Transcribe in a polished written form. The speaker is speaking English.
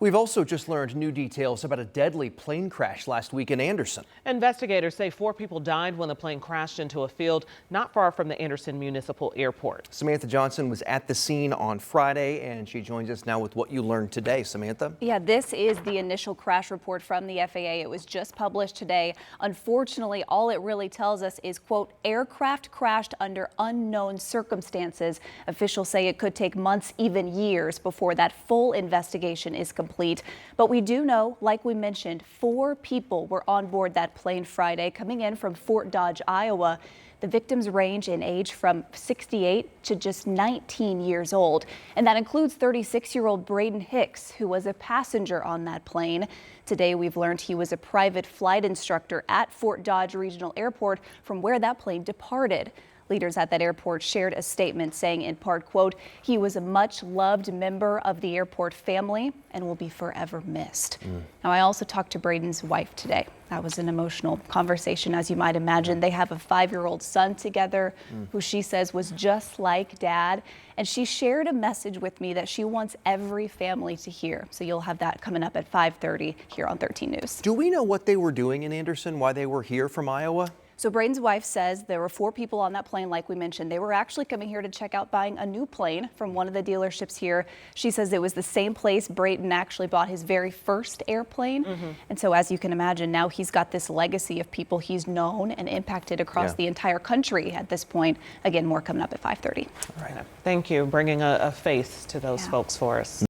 We've also just learned new details about a deadly plane crash last week in Anderson. Investigators say 4 people died when the plane crashed into a field not far from the Anderson Municipal Airport. Samantha Johnson was at the scene on Friday, and she joins us now with what you learned today. Samantha? Yeah, this is the initial crash report from the FAA. It was just published today. Unfortunately, all it really tells us is, quote, aircraft crashed under unknown circumstances. Officials say it could take months, even years, before that full investigation is complete. But we do know, like we mentioned, 4 people were on board that plane Friday coming in from Fort Dodge, Iowa. The victims range in age from 68 to just 19 years old. And that includes 36-year-old Braden Hicks, who was a passenger on that plane. Today, we've learned he was a private flight instructor at Fort Dodge Regional Airport from where that plane departed. Leaders at that airport shared a statement saying, in part, quote, he was a much loved member of the airport family and will be forever missed. Now, I also talked to Braden's wife today. That was an emotional conversation, as you might imagine. They have a 5-year-old son together who she says was just like Dad. And she shared a message with me that she wants every family to hear. So you'll have that coming up at 5:30 here on 13 News. Do we know what they were doing in Anderson, why they were here from Iowa? So Braden's wife says there were 4 people on that plane, like we mentioned. They were actually coming here to check out buying a new plane from one of the dealerships here. She says it was the same place Braden actually bought his very first airplane. And so, as you can imagine, now he's got this legacy of people he's known and impacted across the entire country at this point. Again, more coming up at 5:30. All right. Thank you, bringing a face to those folks for us.